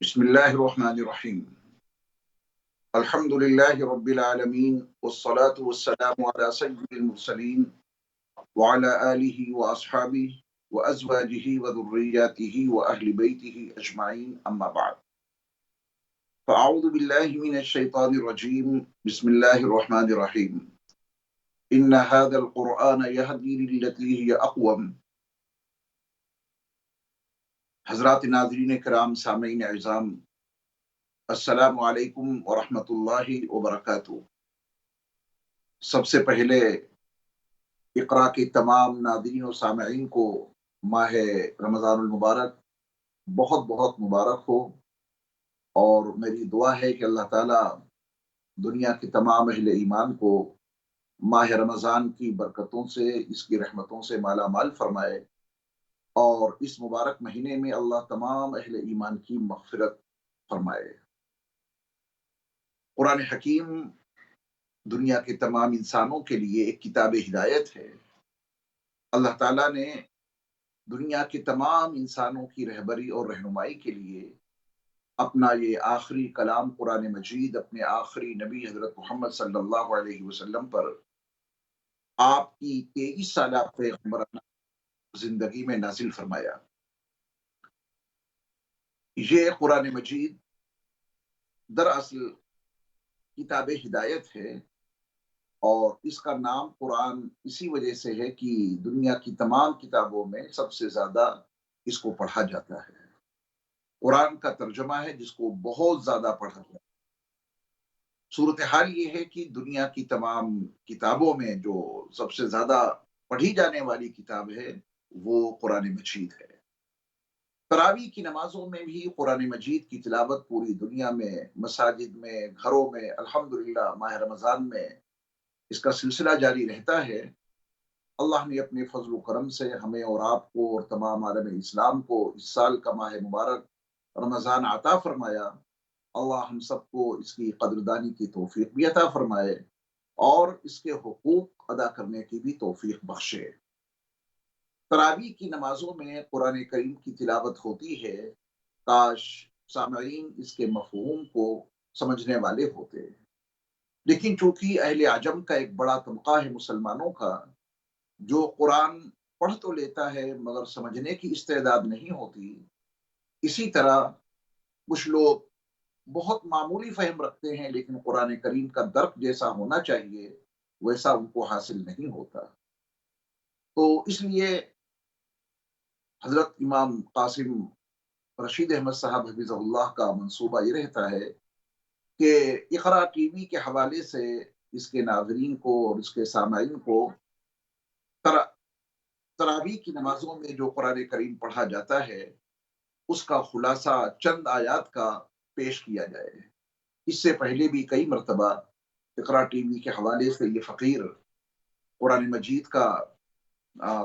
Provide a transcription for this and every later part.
بسم الله الرحمن الرحيم. الحمد لله رب العالمين والصلاة والسلام على سيد المرسلين وعلى آله وأصحابه وأزواجه وذرياته وأهل بيته أجمعين، أما بعد. فأعوذ بالله من الشيطان الرجيم. بسم الله الرحمن الرحيم. إن هذا القرآن يهدي للتي هي أقوم. حضرات ناظرین کرام، سامعین اعظام، السلام علیکم ورحمۃ اللہ وبرکاتہ۔ سب سے پہلے اقرا کے تمام ناظرین و سامعین کو ماہ رمضان المبارک بہت بہت مبارک ہو، اور میری دعا ہے کہ اللہ تعالیٰ دنیا کے تمام اہل ایمان کو ماہ رمضان کی برکتوں سے، اس کی رحمتوں سے مالا مال فرمائے، اور اس مبارک مہینے میں اللہ تمام اہل ایمان کی مغفرت فرمائے۔ قرآن حکیم دنیا کے تمام انسانوں کے لیے ایک کتاب ہدایت ہے۔ اللہ تعالیٰ نے دنیا کے تمام انسانوں کی رہبری اور رہنمائی کے لیے اپنا یہ آخری کلام قرآن مجید اپنے آخری نبی حضرت محمد صلی اللہ علیہ وسلم پر آپ کی 23 سالہ پیغمبرانہ زندگی میں نازل فرمایا۔ یہ قرآن مجید دراصل کتاب ہدایت ہے، اور اس کا نام قرآن اسی وجہ سے ہے کہ دنیا کی تمام کتابوں میں سب سے زیادہ اس کو پڑھا جاتا ہے۔ قرآن کا ترجمہ ہے جس کو بہت زیادہ پڑھا جاتا ہے۔ صورتحال یہ ہے کہ دنیا کی تمام کتابوں میں جو سب سے زیادہ پڑھی جانے والی کتاب ہے وہ قرآن مجید ہے۔ تراویح کی نمازوں میں بھی قرآن مجید کی تلاوت پوری دنیا میں، مساجد میں، گھروں میں الحمدللہ ماہ رمضان میں اس کا سلسلہ جاری رہتا ہے۔ اللہ نے اپنے فضل و کرم سے ہمیں اور آپ کو اور تمام عالم اسلام کو اس سال کا ماہ مبارک رمضان عطا فرمایا۔ اللہ ہم سب کو اس کی قدردانی کی توفیق بھی عطا فرمائے، اور اس کے حقوق ادا کرنے کی بھی توفیق بخشے۔ تراویح کی نمازوں میں قرآن کریم کی تلاوت ہوتی ہے، کاش سامعین اس کے مفہوم کو سمجھنے والے ہوتے، لیکن چونکہ اہل عجم کا ایک بڑا طبقہ ہے مسلمانوں کا جو قرآن پڑھ تو لیتا ہے مگر سمجھنے کی استعداد نہیں ہوتی، اسی طرح کچھ لوگ بہت معمولی فہم رکھتے ہیں لیکن قرآن کریم کا درک جیسا ہونا چاہیے ویسا ان کو حاصل نہیں ہوتا۔ تو اس لیے حضرت امام قاسم رشید احمد صاحب حفظہ اللہ کا منصوبہ یہ رہتا ہے کہ اقرا ٹی وی کے حوالے سے اس کے ناظرین کو اور اس کے سامعین کو تراویح کی نمازوں میں جو قرآن کریم پڑھا جاتا ہے اس کا خلاصہ چند آیات کا پیش کیا جائے۔ اس سے پہلے بھی کئی مرتبہ اقرا ٹی وی کے حوالے سے یہ فقیر قرآن مجید کا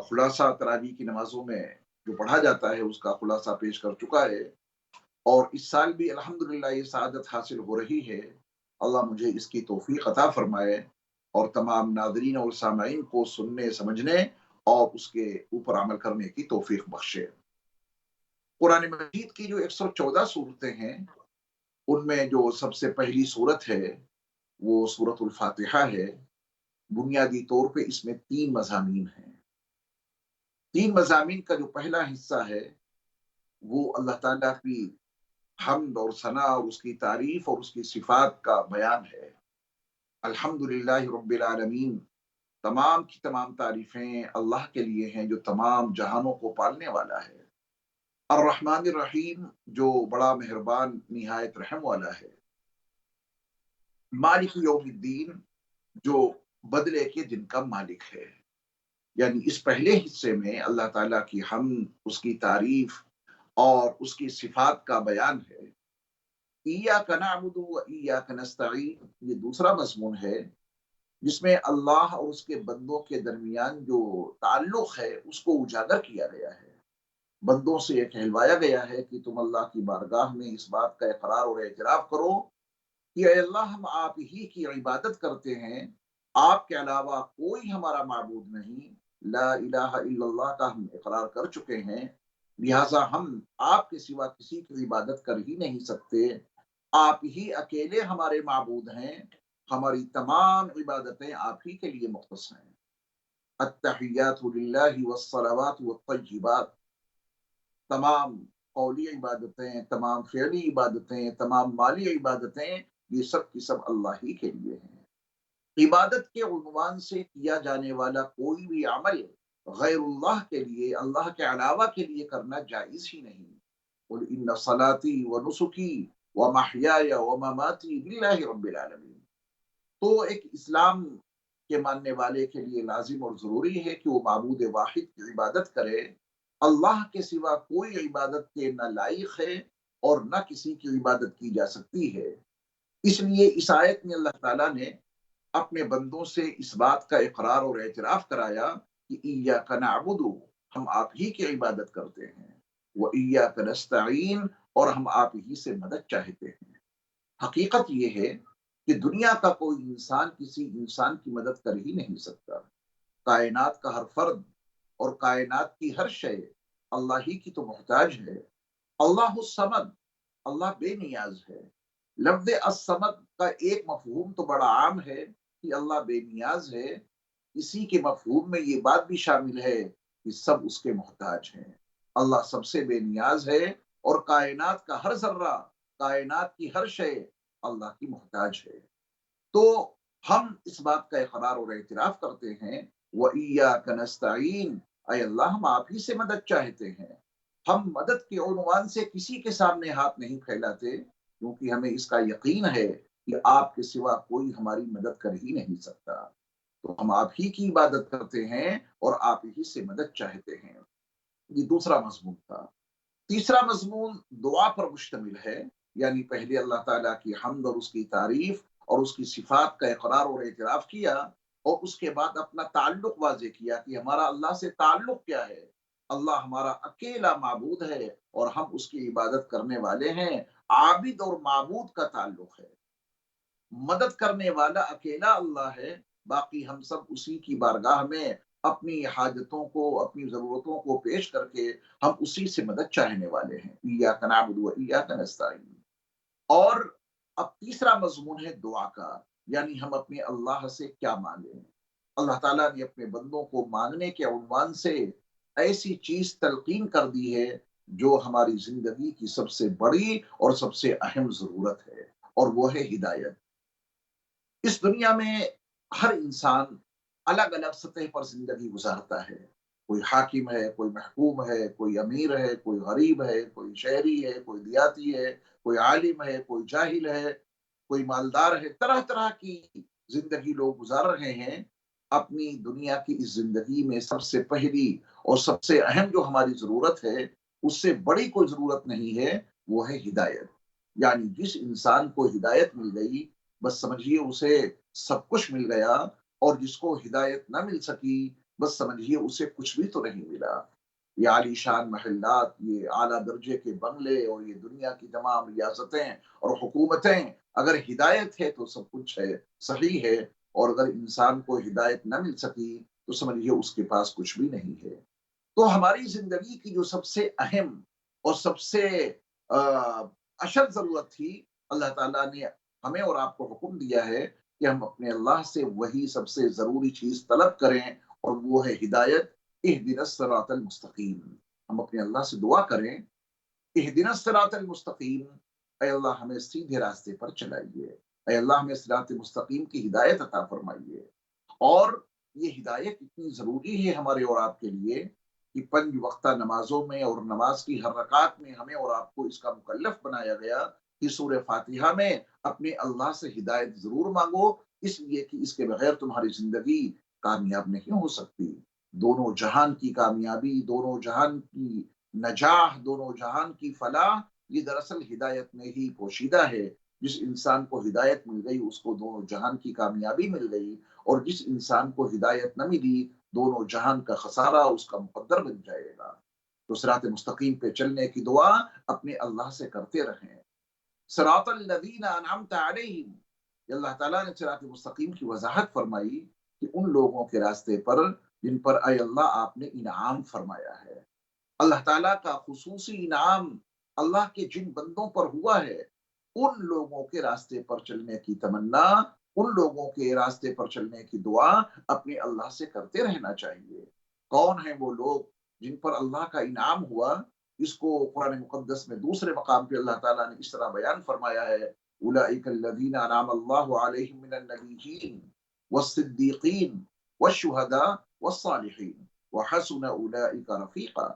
خلاصہ تراویح کی نمازوں میں جو پڑھا جاتا ہے اس کا خلاصہ پیش کر چکا ہے، اور اس سال بھی الحمدللہ یہ سعادت حاصل ہو رہی ہے۔ اللہ مجھے اس کی توفیق عطا فرمائے اور تمام ناظرین اور سامعین کو سننے، سمجھنے اور اس کے اوپر عمل کرنے کی توفیق بخشے۔ قرآن مجید کی جو 114 صورتیں ہیں ان میں جو سب سے پہلی صورت ہے وہ سورۃ الفاتحہ ہے۔ بنیادی طور پہ اس میں 3 مضامین ہیں۔ 3 مضامین کا جو پہلا حصہ ہے وہ اللہ تعالیٰ کی حمد اور ثنا اور اس کی تعریف اور اس کی صفات کا بیان ہے۔ الحمدللہ رب العالمین، تمام کی تمام تعریفیں اللہ کے لیے ہیں جو تمام جہانوں کو پالنے والا ہے۔ الرحمن الرحیم، جو بڑا مہربان نہایت رحم والا ہے۔ مالک یوم الدین، جو بدلے کے دن کا مالک ہے۔ یعنی اس پہلے حصے میں اللہ تعالیٰ کی حمد، اس کی تعریف اور اس کی صفات کا بیان ہے۔ ایاک نعبد و ایاک نستعین، یہ دوسرا مضمون ہے جس میں اللہ اور اس کے بندوں کے درمیان جو تعلق ہے اس کو اجاگر کیا گیا ہے۔ بندوں سے یہ کہلوایا گیا ہے کہ تم اللہ کی بارگاہ میں اس بات کا اقرار اور اعتراف کرو کہ اے اللہ، ہم آپ ہی کی عبادت کرتے ہیں، آپ کے علاوہ کوئی ہمارا معبود نہیں۔ لا الہ الا اللہ کا ہم اقرار کر چکے ہیں، لہٰذا ہم آپ کے سوا کسی کی عبادت کر ہی نہیں سکتے، آپ ہی اکیلے ہمارے معبود ہیں، ہماری تمام عبادتیں آپ ہی کے لیے مختص ہیں۔ التحیات للہ والصلوات والطیبات، تمام قولی عبادتیں، تمام فعلی عبادتیں، تمام مالی عبادتیں، یہ سب کی سب اللہ ہی کے لیے ہیں۔ عبادت کے عنوان سے کیا جانے والا کوئی بھی عمل غیر اللہ کے لیے، اللہ کے علاوہ کے لیے کرنا جائز ہی نہیں۔ قل ان صلاتی و نسکی و محیای و مماتی للہ رب العالمین۔ تو ایک اسلام کے ماننے والے کے لیے لازم اور ضروری ہے کہ وہ معبود واحد کی عبادت کرے، اللہ کے سوا کوئی عبادت کے نہ لائق ہے اور نہ کسی کی عبادت کی جا سکتی ہے۔ اس لیے اس آیت میں اللہ تعالیٰ نے اپنے بندوں سے اس بات کا اقرار اور اعتراف کرایا کہ ایاک نعبد، ہم آپ ہی کی عبادت کرتے ہیں، و ایاک نستعین، اور ہم آپ ہی سے مدد چاہتے ہیں۔ حقیقت یہ ہے کہ دنیا کا کوئی انسان کسی انسان کی مدد کر ہی نہیں سکتا۔ کائنات کا ہر فرد اور کائنات کی ہر شے اللہ ہی کی تو محتاج ہے۔ اللہ الصمد، اللہ بے نیاز ہے۔ لفظ الصمد کا ایک مفہوم تو بڑا عام ہے کہ اللہ بے نیاز ہے، اسی کے مفہوم میں یہ بات بھی شامل ہے کہ سب اس کے محتاج ہیں۔ اللہ سب سے بے نیاز ہے اور کائنات کا ہر ذرہ، کائنات کی ہر شے اللہ کی محتاج ہے۔ تو ہم اس بات کا اقرار اور اعتراف کرتے ہیں، وَإِيَّاكَ نَسْتَعِينُ، اے اللہ ہم آپ ہی سے مدد چاہتے ہیں۔ ہم مدد کے عنوان سے کسی کے سامنے ہاتھ نہیں پھیلاتے، کیونکہ ہمیں اس کا یقین ہے کہ آپ کے سوا کوئی ہماری مدد کر ہی نہیں سکتا۔ تو ہم آپ ہی کی عبادت کرتے ہیں اور آپ ہی سے مدد چاہتے ہیں۔ یہ دوسرا مضمون تھا۔ تیسرا مضمون دعا پر مشتمل ہے، یعنی پہلے اللہ تعالیٰ کی حمد اور اس کی تعریف اور اس کی صفات کا اقرار اور اعتراف کیا، اور اس کے بعد اپنا تعلق واضح کیا کہ ہمارا اللہ سے تعلق کیا ہے۔ اللہ ہمارا اکیلا معبود ہے اور ہم اس کی عبادت کرنے والے ہیں۔ عابد اور معبود کا تعلق ہے، مدد کرنے والا اکیلا اللہ ہے، باقی ہم سب اسی کی بارگاہ میں اپنی حاجتوں کو، اپنی ضرورتوں کو پیش کر کے ہم اسی سے مدد چاہنے والے ہیں۔ ایاک نعبد و ایاک نستعین۔ اور اب تیسرا مضمون ہے دعا کا، یعنی ہم اپنے اللہ سے کیا مانگیں۔ اللہ تعالیٰ نے اپنے بندوں کو مانگنے کے عنوان سے ایسی چیز تلقین کر دی ہے جو ہماری زندگی کی سب سے بڑی اور سب سے اہم ضرورت ہے، اور وہ ہے ہدایت۔ اس دنیا میں ہر انسان الگ الگ سطح پر زندگی گزارتا ہے۔ کوئی حاکم ہے، کوئی محکوم ہے، کوئی امیر ہے، کوئی غریب ہے، کوئی شہری ہے، کوئی دیہاتی ہے، کوئی عالم ہے، کوئی جاہل ہے، کوئی مالدار ہے۔ طرح طرح کی زندگی لوگ گزار رہے ہیں۔ اپنی دنیا کی اس زندگی میں سب سے پہلی اور سب سے اہم جو ہماری ضرورت ہے، اس سے بڑی کوئی ضرورت نہیں ہے، وہ ہے ہدایت۔ یعنی جس انسان کو ہدایت مل گئی، بس سمجھیے اسے سب کچھ مل گیا، اور جس کو ہدایت نہ مل سکی، بس سمجھیے اسے کچھ بھی تو نہیں ملا۔ یہ عالی شان محلات، یہ اعلیٰ درجے کے بنگلے، اور یہ دنیا کی تمام ریاستیں اور حکومتیں، اگر ہدایت ہے تو سب کچھ ہے، صحیح ہے، اور اگر انسان کو ہدایت نہ مل سکی تو سمجھیے اس کے پاس کچھ بھی نہیں ہے۔ تو ہماری زندگی کی جو سب سے اہم اور سب سے اشد ضرورت تھی، اللہ تعالیٰ نے ہمیں اور آپ کو حکم دیا ہے کہ ہم اپنے اللہ سے وہی سب سے ضروری چیز طلب کریں، اور وہ ہے ہدایت۔ اہدنا الصراط المستقیم، ہم اپنے اللہ سے دعا کریں، اہدنا الصراط المستقیم، اے اللہ ہمیں سیدھے راستے پر چلائیے، اے اللہ ہمیں صراط مستقیم کی ہدایت عطا فرمائیے۔ اور یہ ہدایت اتنی ضروری ہے ہمارے اور آپ کے لیے کہ 5 وقتہ نمازوں میں اور نماز کی ہر رکعت میں ہمیں اور آپ کو اس کا مکلف بنایا گیا کہ سورہ فاتحہ میں اپنے اللہ سے ہدایت ضرور مانگو، اس لیے کہ اس کے بغیر تمہاری زندگی کامیاب نہیں ہو سکتی۔ دونوں جہان کی کامیابی، دونوں جہان کی نجاح، دونوں جہان کی فلاح، یہ دراصل ہدایت میں ہی پوشیدہ ہے۔ جس انسان کو ہدایت مل گئی اس کو دونوں جہان کی کامیابی مل گئی، اور جس انسان کو ہدایت نہ ملی دونوں جہان کا خسارہ اس کا مقدر بن جائے گا۔ تو صراط مستقیم پہ چلنے کی دعا اپنے اللہ سے کرتے رہیں۔ صراط الذین انعمت علیہم، اللہ تعالیٰ نے صراط مستقیم کی وضاحت فرمائی کہ ان لوگوں کے راستے پر جن پر اے اللہ آپ نے انعام فرمایا ہے۔ اللہ تعالیٰ کا خصوصی انعام اللہ کے جن بندوں پر ہوا ہے، ان لوگوں کے راستے پر چلنے کی تمنا، ان لوگوں کے راستے پر چلنے کی دعا اپنے اللہ سے کرتے رہنا چاہیے۔ کون ہیں وہ لوگ جن پر اللہ کا انعام ہوا؟ اس کو قرآن مقدس میں دوسرے مقام پہ اللہ تعالیٰ نے اس طرح بیان فرمایا ہے: اولئک الذین انعم اللہ علیہم من النبیین والصدیقین والشہداء والصالحین وحسن اولئک رفیقا۔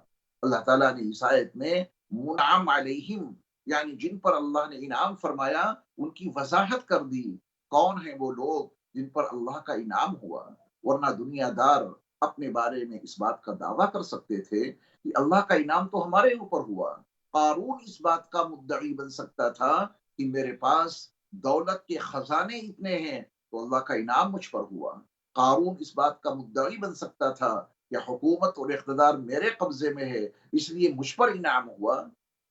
اللہ تعالیٰ نے اس آیت میں منعم علیہم، یعنی جن پر اللہ نے انعام فرمایا، ان کی وضاحت کر دی۔ کون ہیں وہ لوگ جن پر اللہ کا انعام ہوا؟ ورنہ دنیا دار اپنے بارے میں اس بات کا دعویٰ کر سکتے تھے کہ اللہ کا انعام تو ہمارے اوپر ہوا۔ قارون اس بات کا مدعی بن سکتا تھا کہ میرے پاس دولت کے خزانے اتنے ہیں تو اللہ کا انعام مجھ پر ہوا۔ قارون اس بات کا مدعی بن سکتا تھا کہ حکومت اور اقتدار میرے قبضے میں ہے اس لیے مجھ پر انعام ہوا۔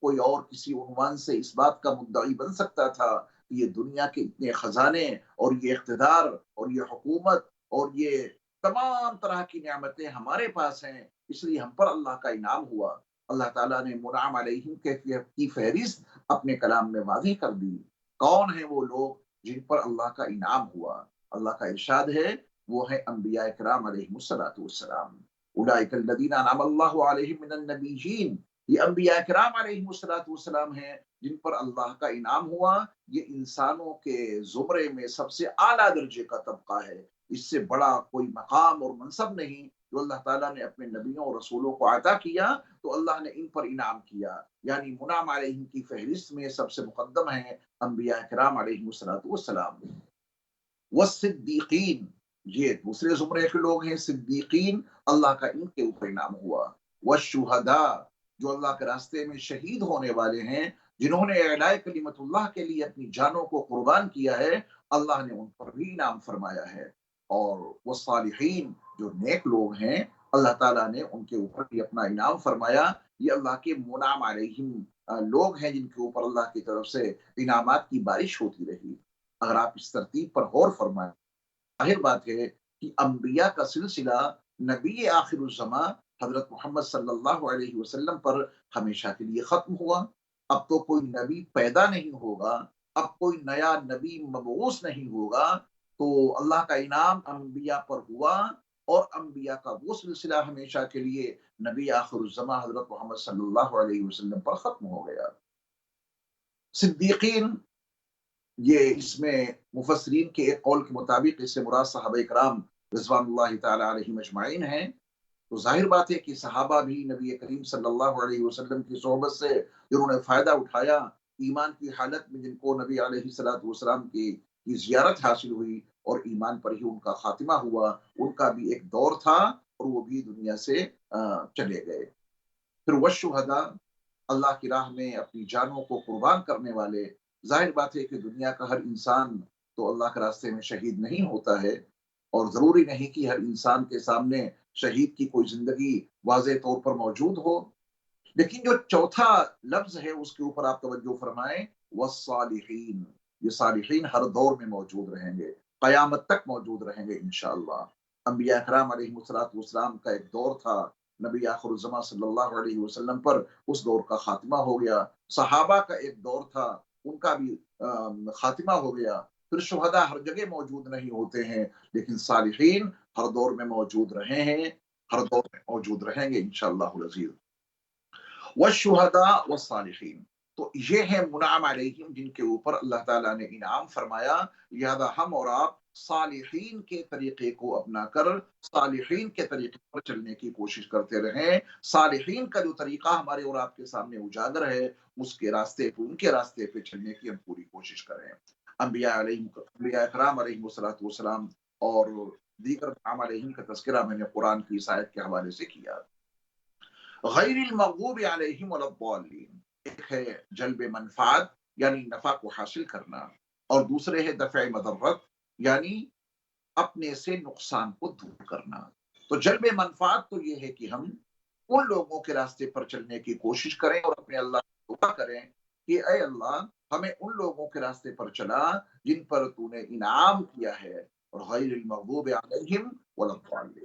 کوئی اور کسی عنوان سے اس بات کا مدعی بن سکتا تھا کہ یہ دنیا کے اتنے خزانے اور یہ اقتدار اور یہ حکومت اور یہ تمام طرح کی نعمتیں ہمارے پاس ہیں اس لیے ہم پر اللہ کا انعام ہوا۔ اللہ تعالیٰ نے منعم علیہم کی فہرست اپنے کلام میں واضح کر دی۔ کون ہیں وہ لوگ جن پر اللہ کا انعام ہوا؟ اللہ کا ارشاد ہے وہ ہے انبیاء کرام علیہم السلام۔ اولئک الذین انعم اللہ علیہم من النبیین، یہ انبیاء کرام علیہم السلام ہیں جن پر اللہ کا انعام ہوا۔ یہ انسانوں کے زمرے میں سب سے اعلیٰ درجے کا طبقہ ہے، اس سے بڑا کوئی مقام اور منصب نہیں جو اللہ تعالیٰ نے اپنے نبیوں اور رسولوں کو عطا کیا تو اللہ نے ان پر انعام کیا۔ یعنی منعم علیہم کی فہرست میں سب سے مقدم ہیں انبیاء کرام علیہم السلام۔ والصدیقین، یہ دوسرے زمرے کے لوگ ہیں۔ صدیقین، اللہ کا ان کے اوپر انعام ہوا۔ والشہداء، جو اللہ کے راستے میں شہید ہونے والے ہیں، جنہوں نے اعلاء کلمت اللہ کے لیے اپنی جانوں کو قربان کیا ہے، اللہ نے ان پر بھی انعام فرمایا ہے۔ اور وہ صالحین، جو نیک لوگ ہیں، اللہ تعالیٰ نے ان کے اوپر بھی اپنا انعام فرمایا۔ یہ اللہ کے منعم علیہم لوگ ہیں جن کے اوپر اللہ کی طرف سے انعامات کی بارش ہوتی رہی۔ اگر آپ اس ترتیب پر غور فرمائیں، ظاہر بات ہے کہ انبیاء کا سلسلہ نبی آخر الزماں حضرت محمد صلی اللہ علیہ وسلم پر ہمیشہ کے لیے ختم ہوا۔ اب تو کوئی نبی پیدا نہیں ہوگا، اب کوئی نیا نبی مبعوث نہیں ہوگا، تو اللہ کا انعام انبیاء پر ہوا اور انبیاء کا وہ سلسلہ ہمیشہ کے لیے نبی آخر الزماں حضرت محمد صلی اللہ علیہ وسلم پر ختم ہو گیا۔ صدیقین، یہ اس میں مفسرین کے ایک قول کے مطابق اس سے مراد صحابہ کرام رضوان اللہ تعالی علیہم اجمعین ہیں۔ تو ظاہر بات ہے کہ صحابہ بھی نبی کریم صلی اللہ علیہ وسلم کی صحبت سے جنہوں نے فائدہ اٹھایا، ایمان کی حالت میں جن کو نبی علیہ الصلوۃ والسلام کی زیارت حاصل ہوئی اور ایمان پر ہی ان کا خاتمہ ہوا، ان کا بھی ایک دور تھا اور وہ بھی دنیا سے چلے گئے۔ پھر والشہداء، اللہ کی راہ میں اپنی جانوں کو قربان کرنے والے۔ ظاہر بات ہے کہ دنیا کا ہر انسان تو اللہ کے راستے میں شہید نہیں ہوتا ہے، اور ضروری نہیں کہ ہر انسان کے سامنے شہید کی کوئی زندگی واضح طور پر موجود ہو، لیکن جو چوتھا لفظ ہے اس کے اوپر آپ توجہ فرمائیں، والصالحین، یہ صالحین ہر دور میں موجود رہیں گے، قیامت تک موجود رہیں گے انشاءاللہ۔ انبیاء کرام علیہ السلام کا ایک دور تھا، نبی آخر الزماں صلی اللہ علیہ وسلم پر اس دور کا خاتمہ ہو گیا۔ صحابہ کا ایک دور تھا، ان کا بھی خاتمہ ہو گیا۔ پھر شہداء ہر جگہ موجود نہیں ہوتے ہیں، لیکن صالحین ہر دور میں موجود رہے ہیں، ہر دور میں موجود رہیں گے انشاءاللہ العزیز۔ والشہداء والصالحین، تو یہ ہے منعم علیہم جن کے اوپر اللہ تعالیٰ نے انعام فرمایا۔ لہذا ہم اور آپ صالحین کے طریقے کو اپنا کر صالحین کے طریقے پر چلنے کی کوشش کرتے رہیں۔ صالحین کا جو طریقہ ہمارے اور آپ کے سامنے اجاگر ہے، اس کے راستے پہ، ان کے راستے پہ چلنے کی ہم پوری کوشش کریں۔ انبیاء کرام علیہم السلام اور دیگر انعام علیہم کا تذکرہ میں نے قرآن کی اس آیت کے حوالے سے کیا۔ غیر المغضوب علیہم ولا الضالین، ایک ہے جلب منفعت یعنی نفع کو حاصل کرنا، اور دوسرے ہے دفع مضرت یعنی اپنے سے نقصان کو دور کرنا۔ تو جلب منفعت تو یہ ہے کہ ہم ان لوگوں کے راستے پر چلنے کی کوشش کریں اور اپنے اللہ سے دعا کریں کہ اے اللہ ہمیں ان لوگوں کے راستے پر چلا جن پر تو نے انعام کیا ہے، اور غیر المغضوب علیہم ولا الضالین۔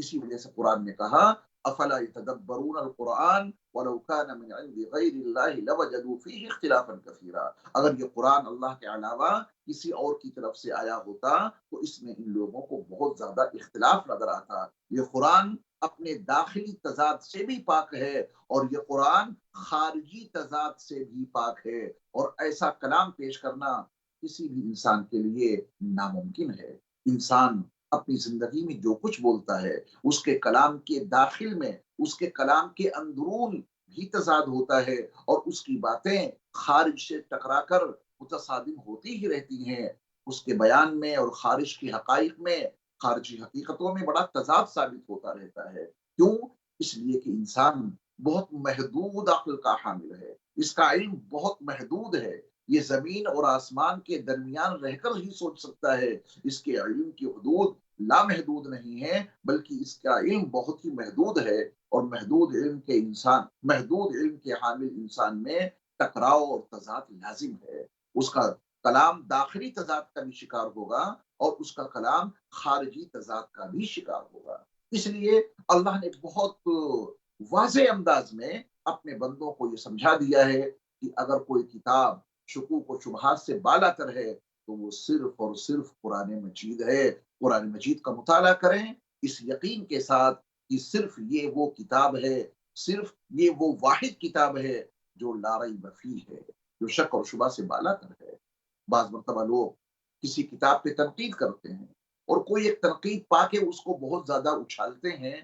اسی وجہ سے قرآن نے کہا افلا يتدبرون القرآن ولو كان من عند غیر اللہ لوجدوا فیہ اختلافا کثیرا، اگر یہ قرآن اللہ کے علاوہ کسی اور کی طرف سے آیا ہوتا تو اس میں ان لوگوں کو بہت زیادہ اختلاف نظر آتا۔ یہ قرآن اپنے داخلی تضاد سے بھی پاک ہے اور یہ قرآن خارجی تضاد سے بھی پاک ہے، اور ایسا کلام پیش کرنا کسی بھی انسان کے لیے ناممکن ہے۔ انسان اپنی زندگی میں جو کچھ بولتا ہے اس کے کلام کے داخل میں، اس کے کلام کے اندرون بھی تضاد ہوتا ہے، اور اس کی باتیں خارج سے ٹکرا کر متصادم ہوتی ہی رہتی ہیں۔ اس کے بیان میں اور خارج کی حقائق میں، خارجی حقیقتوں میں بڑا تضاد ثابت ہوتا رہتا ہے۔ کیوں؟ اس لیے کہ انسان بہت محدود عقل کا حامل ہے، اس کا علم بہت محدود ہے، یہ زمین اور آسمان کے درمیان رہ کر ہی سوچ سکتا ہے۔ اس کے علم کی حدود لامحدود نہیں ہے، بلکہ اس کا علم بہت ہی محدود ہے، اور محدود علم کے حامل انسان میں ٹکراؤ اور تضاد لازم ہے۔ اس کا کلام داخلی تضاد کا بھی شکار ہوگا اور اس کا کلام خارجی تضاد کا بھی شکار ہوگا۔ اس لیے اللہ نے بہت واضح انداز میں اپنے بندوں کو یہ سمجھا دیا ہے کہ اگر کوئی کتاب شکوک و شبہات سے بالا تر ہے تو وہ صرف اور صرف قرآن مجید ہے۔ قرآن مجید کا مطالعہ کریں اس یقین کے ساتھ کہ صرف یہ وہ کتاب ہے، صرف یہ وہ واحد کتاب ہے جو لا ریب فیہ ہے، جو شک اور شبہ سے بالا تر ہے۔ بعض مرتبہ لوگ کسی کتاب پہ تنقید کرتے ہیں اور کوئی ایک تنقید پا کے اس کو بہت زیادہ اچھالتے ہیں۔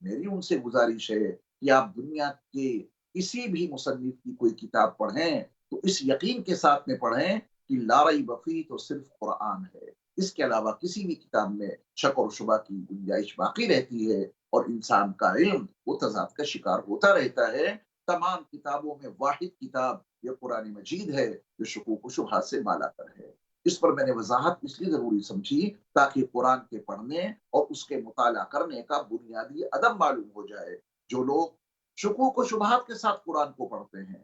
میری ان سے گزارش ہے کہ آپ دنیا کے کسی بھی مصنف کی کوئی کتاب پڑھیں تو اس یقین کے ساتھ میں پڑھیں کہ لا ریب فیہ تو صرف قرآن ہے، اس کے علاوہ کسی بھی کتاب میں شک اور شبہ کی گنجائش باقی رہتی ہے، اور انسان کا علم وہ تضاد کا شکار ہوتا رہتا ہے۔ تمام کتابوں میں واحد کتاب یہ قرآن مجید ہے جو شکوک و شبہات سے بالا تر ہے۔ اس پر میں نے وضاحت اس لیے ضروری سمجھی تاکہ قرآن کے پڑھنے اور اس کے مطالعہ کرنے کا بنیادی ادب معلوم ہو جائے۔ جو لوگ شکوک و شبہات کے ساتھ قرآن کو پڑھتے ہیں،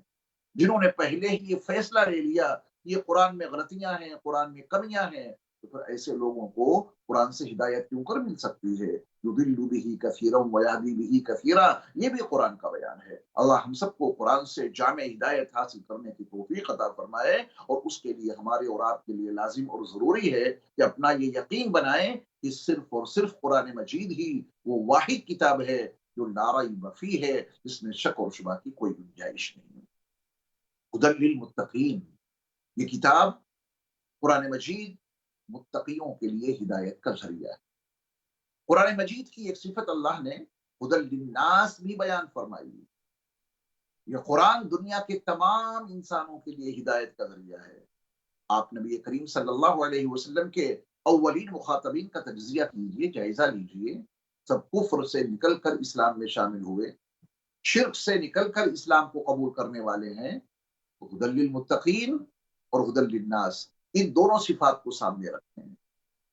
جنہوں نے پہلے ہی یہ فیصلہ لے لیا کہ یہ قرآن میں غلطیاں ہیں، قرآن میں کمیاں ہیں، تو پھر ایسے لوگوں کو قرآن سے ہدایت کیوں کر مل سکتی ہے؟ یضل بہ کثیرا ویہدی بہ کثیرا، یہ بھی قرآن کا بیان ہے۔ اللہ ہم سب کو قرآن سے جامع ہدایت حاصل کرنے کی توفیق عطا فرمائے، اور اس کے لیے ہمارے اور آپ کے لیے لازم اور ضروری ہے کہ اپنا یہ یقین بنائیں کہ صرف اور صرف قرآن مجید ہی وہ واحد کتاب ہے جو لا ریب فیہ ہے، جس میں شک اور شبہ کی کوئی گنجائش نہیں۔ ہدی للمتقین، یہ کتاب قرآن مجید متقیوں کے لیے ہدایت کا ذریعہ ہے۔ قرآن مجید کی ایک صفت اللہ نے ہدی للناس بھی بیان فرمائی۔ یہ قرآن دنیا کے تمام انسانوں کے لیے ہدایت کا ذریعہ ہے۔ آپ نبی کریم صلی اللہ علیہ وسلم کے اولین مخاطبین کا تجزیہ کیجئے، جائزہ لیجئے۔ سب کفر سے نکل کر اسلام میں شامل ہوئے، شرک سے نکل کر اسلام کو قبول کرنے والے ہیں۔ ہدی للمتقین اور ہدی للناس، ان دونوں صفات کو سامنے رکھتے ہیں۔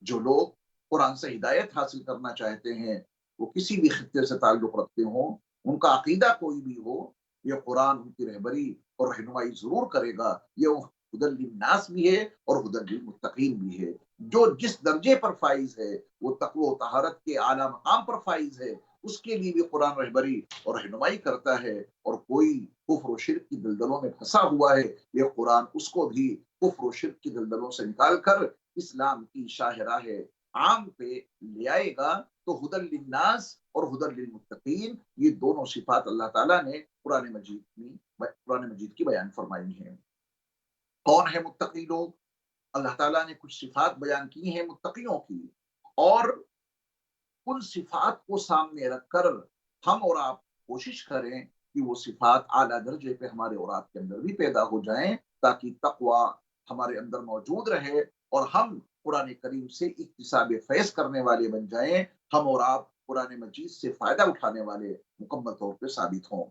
جو لوگ قرآن سے ہدایت حاصل کرنا چاہتے ہیں، وہ کسی بھی خطے سے تعلق رکھتے ہوں، ان کا عقیدہ کوئی بھی ہو، یہ قرآن ان کی رہبری اور رہنمائی ضرور کرے گا۔ یہ ہدی للناس بھی ہے اور ہدی للمتقین بھی ہے۔ جو جس درجے پر فائز ہے، وہ تقوی و طہارت کے اعلیٰ مقام پر فائز ہے، اس کے لیے بھی قرآن رہبری اور رہنمائی کرتا ہے۔ اور کوئی کفر و شرک کی دلدلوں میں پھنسا ہوا ہے، یہ قرآن اس کو بھی کفر و شرک کی دلدلوں سے نکال کر اسلام کی شاہراہ عام پہ لے آئے گا۔ تو ہدی للناس اور ہدی للمتقین، یہ دونوں صفات اللہ تعالیٰ نے قرآن مجید کی بیان فرمائی ہیں۔ کون ہے متقی لوگ؟ اللہ تعالیٰ نے کچھ صفات بیان کی ہیں متقیوں کی، اور ان صفات کو سامنے رکھ کر ہم اور آپ کوشش کریں کہ وہ صفات اعلیٰ درجے پہ ہمارے اور آپ کے اندر بھی پیدا ہو جائیں، تاکہ تقویٰ ہمارے اندر موجود رہے اور ہم قرآن کریم سے اکتساب فیض کرنے والے بن جائیں، ہم اور آپ قرآن مجید سے فائدہ اٹھانے والے مکمل طور پہ ثابت ہوں۔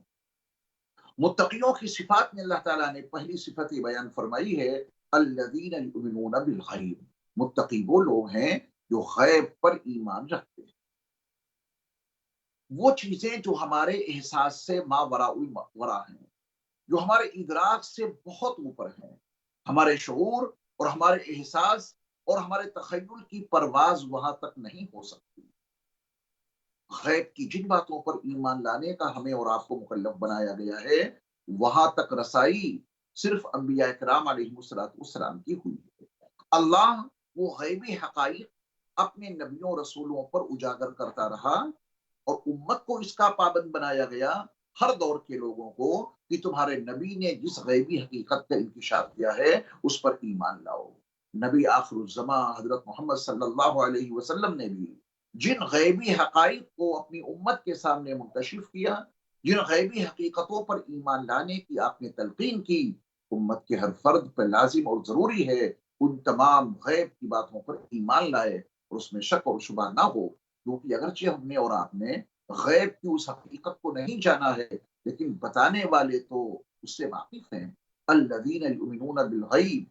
متقیوں کی صفات میں اللہ تعالیٰ نے پہلی صفت یہ بیان فرمائی ہے، الذین یؤمنون بالغیب۔ متقی وہ لوگ ہیں جو غیب پر ایمان رکھتے ہیں، وہ چیزیں جو ہمارے احساس سے ما وراء الورا ہیں، جو ہمارے ادراک سے بہت اوپر ہیں۔ ہمارے شعور اور ہمارے احساس اور ہمارے تخیل کی پرواز وہاں تک نہیں ہو سکتی۔ غیب کی جن باتوں پر ایمان لانے کا ہمیں اور آپ کو مکلف بنایا گیا ہے، وہاں تک رسائی صرف انبیاء کرام علیہ السلام کی ہوئی ہے۔ اللہ وہ غیبی حقائق اپنے نبیوں رسولوں پر اجاگر کرتا رہا، اور امت کو اس کا پابند بنایا گیا، ہر دور کے لوگوں کو، کہ تمہارے نبی نے جس غیبی حقیقت کا انکشاف کیا ہے اس پر ایمان لاؤ۔ نبی آخر الزماں حضرت محمد صلی اللہ علیہ وسلم نے بھی جن غیبی حقائق کو اپنی امت کے سامنے منکشف کیا، جن غیبی حقیقتوں پر ایمان لانے کی آپ نے تلقین کی، امت کے ہر فرد پر لازم اور ضروری ہے ان تمام غیب کی باتوں پر ایمان لائے اور اس میں شک اور شبہ نہ ہو، کیونکہ اگرچہ ہم نے اور آپ نے غیب کی اس حقیقت کو نہیں جانا ہے، لیکن بتانے والے تو اس سے واقف ہیں۔ الذین یؤمنون بالغیب،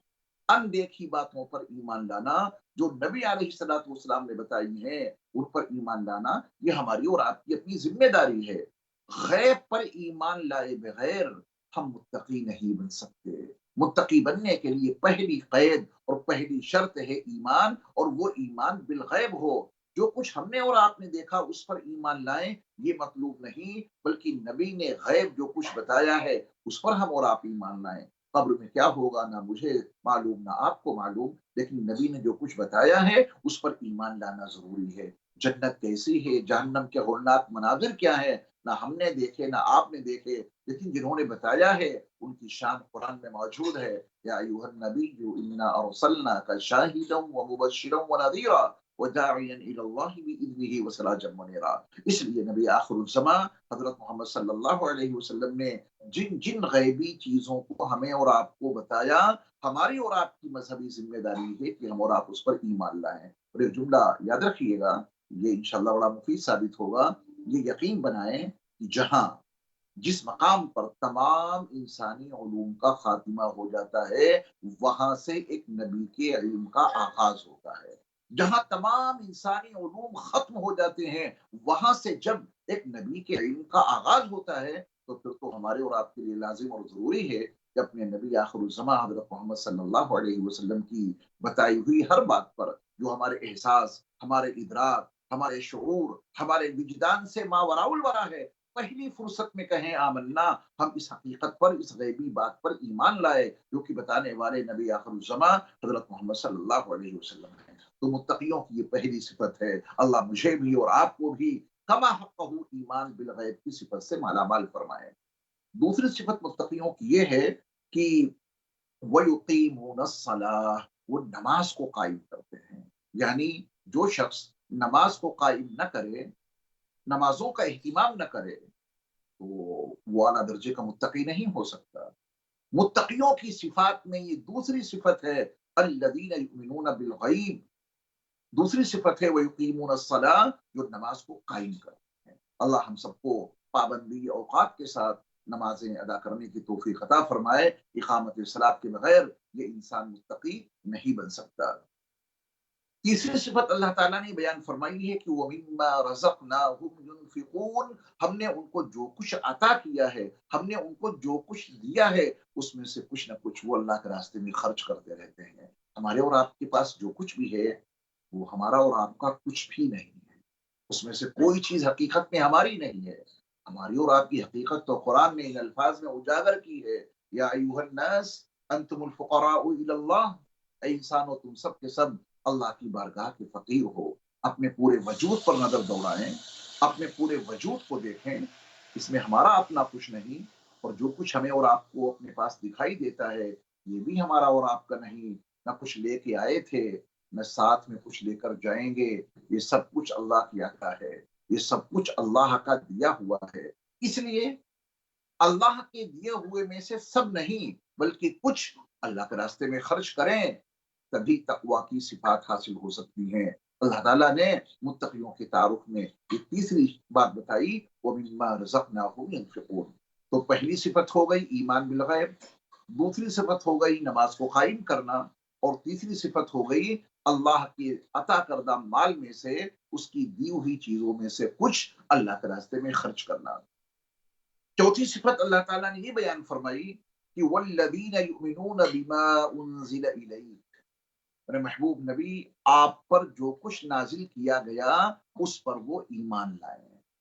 ان دیکھی باتوں پر ایمان لانا جو نبی علیہ الصلوۃ والسلام نے بتائی ہیں، ان پر ایمان لانا یہ ہماری اور آپ کی اپنی ذمہ داری ہے۔ غیب پر ایمان لائے بغیر ہم متقی نہیں بن سکتے۔ متقی بننے کے لیے پہلی قید اور پہلی شرط ہے ایمان، اور وہ ایمان بالغیب ہو۔ جو کچھ ہم نے اور آپ نے دیکھا اس پر ایمان لائیں، یہ مطلوب نہیں، بلکہ نبی نے غیب جو کچھ بتایا ہے اس پر ہم اور آپ ایمان لائیں۔ قبر میں کیا ہوگا نہ مجھے معلوم نہ آپ کو معلوم، لیکن نبی نے جو کچھ بتایا ہے اس پر ایمان لانا ضروری ہے۔ جنت کیسی ہے، جہنم کے ہولناک مناظر کیا ہے، نہ ہم نے دیکھے نہ آپ نے دیکھے، لیکن جنہوں نے بتایا ہے ان کی شان قرآن میں موجود ہے۔ یا ایھا النبی انا ارسلناک شاہدا ومبشرا ونذیرا وداعیا الی اللہ باذنہ وسراجا منیرا۔ اس لیے نبی آخر الزماں حضرت محمد صلی اللہ علیہ وسلم نے جن جن غیبی چیزوں کو ہمیں اور آپ کو بتایا، ہماری اور آپ کی مذہبی ذمہ داری ہے کہ ہم اور آپ اس پر ایمان لائیں۔ اور ایک جملہ یاد رکھیے گا، یہ انشاءاللہ بڑا مفید ثابت ہوگا۔ یہ یقین بنائیں کہ جہاں جس مقام پر تمام انسانی علوم کا خاتمہ ہو جاتا ہے، وہاں سے ایک نبی کے علم کا آغاز ہوتا ہے۔ جہاں تمام انسانی علوم ختم ہو جاتے ہیں، وہاں سے جب ایک نبی کے علم کا آغاز ہوتا ہے، تو پھر تو ہمارے اور آپ کے لیے لازم اور ضروری ہے کہ اپنے نبی آخر الزماں حضرت محمد صلی اللہ علیہ وسلم کی بتائی ہوئی ہر بات پر، جو ہمارے احساس، ہمارے ادراک، ہمارے شعور، ہمارے وجدان سے ماوراء الورا ہے، پہلی فرصت میں کہیں آمنا، ہم اس حقیقت پر، اس غیبی بات پر ایمان لائے جو کہ بتانے والے نبی آخر الزماں حضرت محمد صلی اللہ علیہ وسلم ہیں۔ تو متقیوں کی یہ پہلی صفت ہے۔ اللہ مجھے بھی اور آپ کو بھی کما حقہ ایمان بالغیب کی صفت سے مالا مال فرمائے۔ دوسری صفت متقیوں کی یہ ہے کہ وَيُقِيمُونَ الصَّلَاةَ، وہ نماز کو قائم کرتے ہیں۔ یعنی جو شخص نماز کو قائم نہ کرے، نمازوں کا اہتمام نہ کرے، تو وہ اعلیٰ درجے کا متقی نہیں ہو سکتا۔ متقیوں کی صفات میں یہ دوسری صفت ہے، الذین یؤمنون بالغیب۔ دوسری صفت ہے وَيُقِيمُونَ الصَّلَاةَ، جو نماز کو قائم کرتے ہیں۔ اللہ ہم سب کو پابندی اوقات کے ساتھ نمازیں ادا کرنے کی توفیق عطا فرمائے۔ اقامت الصلاۃ کے بغیر یہ انسان متقی نہیں بن سکتا۔ تیسری صفت اللہ تعالیٰ نے بیان فرمائی ہے کہ وَمِمَّا رَزَقْنَاهُمْ يُنْفِقُونَ، ہم نے ان کو جو کچھ عطا کیا ہے، ہم نے ان کو جو کچھ دیا ہے، اس میں سے کچھ نہ کچھ وہ اللہ کے راستے میں خرچ کرتے رہتے ہیں۔ ہمارے اور آپ کے پاس جو کچھ بھی ہے وہ ہمارا اور آپ کا کچھ بھی نہیں ہے، اس میں سے کوئی چیز حقیقت میں ہماری نہیں ہے۔ ہماری اور آپ کی حقیقت تو قرآن نے ان الفاظ میں اجاگر کی ہے، یا ایھا الناس انتم الفقراء الی اللہ، اے انسانو تم سب کے سب اللہ کی بارگاہ کے فقیر ہو۔ اپنے پورے وجود پر نظر دوڑائیں، اپنے پورے وجود کو دیکھیں، اس میں ہمارا اپنا کچھ نہیں، اور جو کچھ ہمیں اور آپ کو اپنے پاس دکھائی دیتا ہے یہ بھی ہمارا اور آپ کا نہیں۔ نہ کچھ لے کے آئے تھے، نہ ساتھ میں کچھ لے کر جائیں گے، یہ سب کچھ اللہ کی عطا ہے، یہ سب کچھ اللہ کا دیا ہوا ہے۔ اس لیے اللہ کے دیے ہوئے میں سے سب نہیں بلکہ کچھ اللہ کے راستے میں خرچ کریں، تبھی تقویٰ کی صفات حاصل ہو سکتی ہیں۔ اللہ تعالیٰ نے متقیوں کے تعارف میں یہ تیسری بات بتائی، وَمِمَّا رَزَقْنَاهُمْ يُنْفِقُونَ۔ تو پہلی صفت ہو گئی ایمان بالغیب، دوسری صفت ہو گئی نماز کو قائم کرنا، اور تیسری صفت ہو گئی اللہ کے عطا کردہ مال میں سے، اس کی دی ہوئی چیزوں میں سے کچھ اللہ کے راستے میں خرچ کرنا۔ چوتھی صفت اللہ تعالیٰ نے یہ بیان فرمائی کہ وَالَّذِينَ يُؤْمِنُونَ بِمَا أُنزِلَ إِلَيْكَ، میرے محبوب نبی آپ پر جو کچھ نازل کیا گیا اس پر وہ ایمان لائیں۔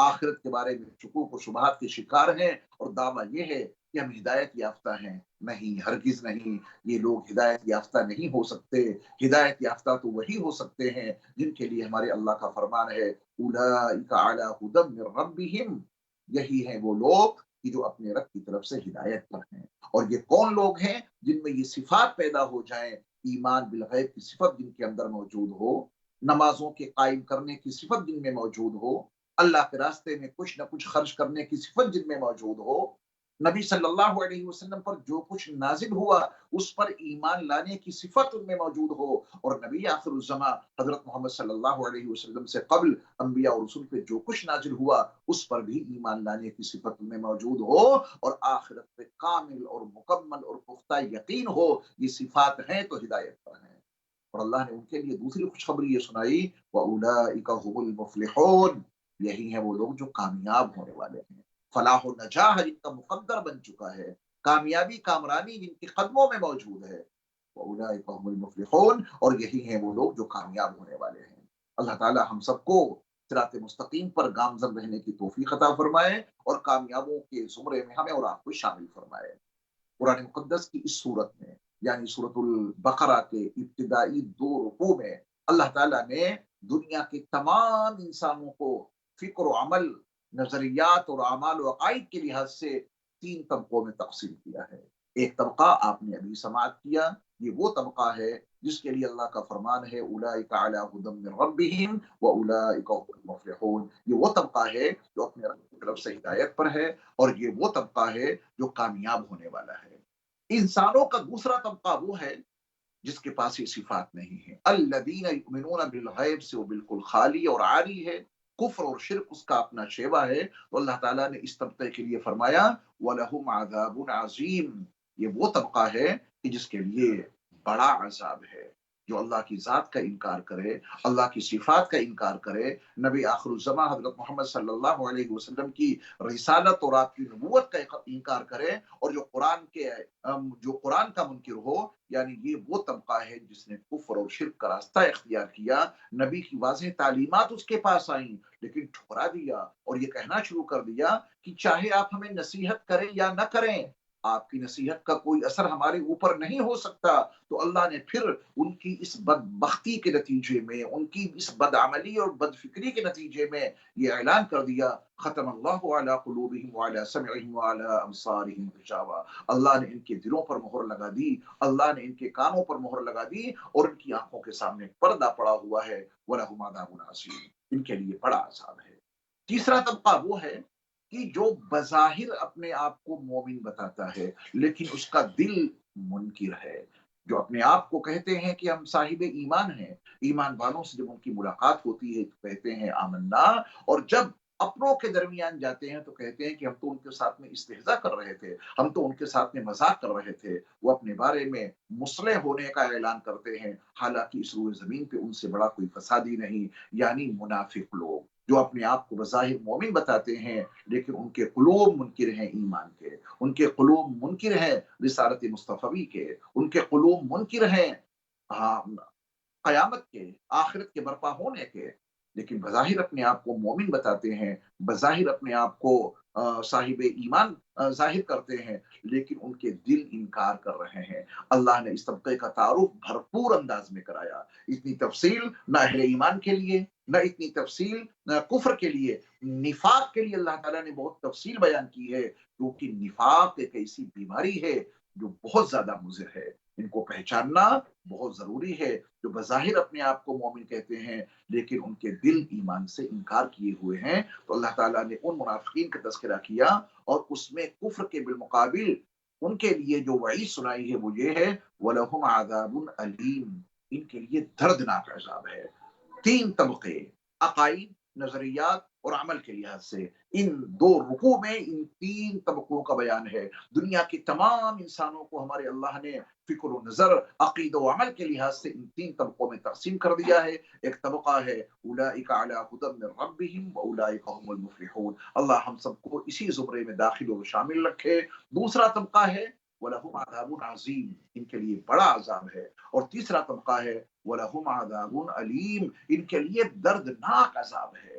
آخرت کے بارے میں شکوک و شبہات کے شکار ہیں اور دعویٰ یہ ہے کہ ہم ہدایت یافتہ ہیں. نہیں، ہرگز نہیں. یہ لوگ ہدایت یافتہ نہیں ہو سکتے. ہدایت یافتہ تو وہی ہو سکتے ہیں جن کے لیے ہمارے اللہ کا فرمان ہے اولئک علی ھدی من ربہم. یہی ہیں وہ لوگ کہ جو اپنے رب کی طرف سے ہدایت پر ہیں. اور یہ کون لوگ ہیں؟ جن میں یہ صفات پیدا ہو جائیں. ایمان بالغیب کی صفت جن کے اندر موجود ہو، نمازوں کے قائم کرنے کی صفت جن میں موجود ہو، اللہ کے راستے میں کچھ نہ کچھ خرچ کرنے کی صفت جن میں موجود ہو، نبی صلی اللہ علیہ وسلم پر جو کچھ نازل ہوا اس پر ایمان لانے کی صفت ان میں موجود ہو، اور نبی آخر الزماں حضرت محمد صلی اللہ علیہ وسلم سے قبل انبیاء اور رسول پہ جو کچھ نازل ہوا اس پر بھی ایمان لانے کی صفت ان میں موجود ہو، اور آخرت پہ کامل اور مکمل اور پختہ یقین ہو. یہ صفات ہیں تو ہدایت پر ہیں. اور اللہ نے ان کے لیے دوسری خوشخبری یہ سنائی وَأُولَئِكَ هُمُ الْمُفْلِحُونَ. یہی ہیں وہ لوگ جو کامیاب ہونے والے ہیں. فلاح و نجاح جن کا مقدر بن چکا ہے، کامیابی کامرانی جن کے قدموں میں موجود ہے. وَأُولَئِكَ هُمُ الْمُفْلِحُونَ. اور یہی ہیں وہ لوگ جو کامیاب ہونے والے ہیں. اللہ تعالی ہم سب کو صراط مستقیم پر گامزن رہنے کی توفیق عطا فرمائے اور کامیابوں کے زمرے میں ہمیں اور آپ کو شامل فرمائے. قرآن مقدس کی اس صورت میں یعنی سورۃ البقرہ کے ابتدائی 2 رکوع میں اللہ تعالیٰ نے دنیا کے تمام انسانوں کو فکر و عمل، نظریات اور اعمال و عقائد کے لحاظ سے 3 طبقوں میں تقسیم کیا ہے. ایک طبقہ آپ نے ابھی سماعت کیا، یہ وہ طبقہ ہے جس کے لیے اللہ کا فرمان ہے اولئک علی ھدی من ربہم واولئک هم المفلحون. یہ وہ طبقہ ہے جو اپنے رب کی طرف سے ہدایت پر ہے، اور یہ وہ طبقہ ہے جو کامیاب ہونے والا ہے. انسانوں کا دوسرا طبقہ وہ ہے جس کے پاس یہ صفات نہیں ہے. الذین یؤمنون بالغیب سے وہ بالکل خالی اور عاری ہے. کفر اور شرک اس کا اپنا شیوا ہے. تو اللہ تعالیٰ نے اس طبقے کے لیے فرمایا وَلَهُمْ عَذَابٌ عَظِيمٌ. یہ وہ طبقہ ہے کہ جس کے لیے بڑا عذاب ہے. جو اللہ کی ذات کا انکار کرے، اللہ کی صفات کا انکار کرے، نبی آخر الزماں حضرت محمد صلی اللہ علیہ وسلم کی رسالت اور آپ کی نبوت کا انکار کرے، اور جو قرآن کا منکر ہو، یعنی یہ وہ طبقہ ہے جس نے کفر اور شرک کا راستہ اختیار کیا. نبی کی واضح تعلیمات اس کے پاس آئیں لیکن ٹھکرا دیا اور یہ کہنا شروع کر دیا کہ چاہے آپ ہمیں نصیحت کریں یا نہ کریں، آپ کی نصیحت کا کوئی اثر ہمارے اوپر نہیں ہو سکتا. تو اللہ نے پھر ان کی اس بدبختی کے نتیجے میں، ان کی اس بدعملی اور بدفکری کے نتیجے میں یہ اعلان کر دیا ختم اللہ علی قلوبہم وعلی سمعہم وعلی ابصارہم غشاوہ. اللہ نے ان کے دلوں پر مہر لگا دی، اللہ نے ان کے کانوں پر مہر لگا دی، اور ان کی آنکھوں کے سامنے پردہ پڑا ہوا ہے. وَلَهُمْ عَذَابٌ عَظِيمٌ. ان کے لیے بڑا عذاب ہے. تیسرا طبقہ وہ ہے کہ جو بظاہر اپنے آپ کو مومن بتاتا ہے لیکن اس کا دل منکر ہے. جو اپنے آپ کو کہتے ہیں کہ ہم صاحب ایمان ہیں، ایمان والوں سے جب ان کی ملاقات ہوتی ہے تو کہتے ہیں آمنا، اور جب اپنوں کے درمیان جاتے ہیں تو کہتے ہیں کہ ہم تو ان کے ساتھ میں استہزاء کر رہے تھے، ہم تو ان کے ساتھ میں مذاق کر رہے تھے. وہ اپنے بارے میں مصلح ہونے کا اعلان کرتے ہیں، حالانکہ اس روئے زمین پہ ان سے بڑا کوئی فسادی نہیں. یعنی منافق لوگ جو اپنے آپ کو بظاہر مومن بتاتے ہیں لیکن ان کے قلوب منکر ہیں ایمان کے، ان کے قلوب منکر ہیں رسالت مصطفی کے، ان کے قلوب منکر ہیں قیامت کے، آخرت کے برپا ہونے کے. لیکن بظاہر اپنے آپ کو مومن بتاتے ہیں، بظاہر اپنے آپ کو صاحب ایمان ظاہر کرتے ہیں، لیکن ان کے دل انکار کر رہے ہیں. اللہ نے اس طبقے کا تعارف بھرپور انداز میں کرایا. اتنی تفصیل نہ اہل ایمان کے لیے، نہ اتنی تفصیل نہ کفر کے لیے. نفاق کے لیے اللہ تعالیٰ نے بہت تفصیل بیان کی ہے، کیونکہ نفاق ایک ایسی بیماری ہے جو بہت زیادہ مضر ہے. ان کو پہچاننا بہت ضروری ہے. جو بظاہر اپنے آپ کو مومن کہتے ہیں لیکن ان کے دل ایمان سے انکار کیے ہوئے ہیں. تو اللہ تعالیٰ نے ان منافقین کا تذکرہ کیا، اور اس میں کفر کے بالمقابل ان کے لیے جو وعید سنائی ہے وہ یہ ہے وَلَهُمْ عَذَابٌ أَلِيمٌ. ان کے لیے دردناک عذاب ہے. 3 طبقے، عقائد، نظریات اور عمل کے لحاظ سے ان 2 رکوع میں ان 3 طبقوں کا بیان ہے. دنیا کے تمام انسانوں کو ہمارے اللہ نے فکر و نظر، عقید و عمل کے لحاظ سے ان 3 طبقوں میں تقسیم کر دیا ہے. ایک طبقہ ہے اولئک علی ھدی من ربہم واولئک هم المفلحون. اللہ ہم سب کو اسی زمرے میں داخل و شامل رکھے. دوسرا طبقہ ہے وَلَهُمْ عَذَابٌ عَظِيمٌ. ان کے لیے بڑا عذاب ہے. اور تیسرا طبقہ ہے وَلَهُمْ عَذَابٌ أَلِيمٌ. ان کے لیے دردناک عذاب ہے.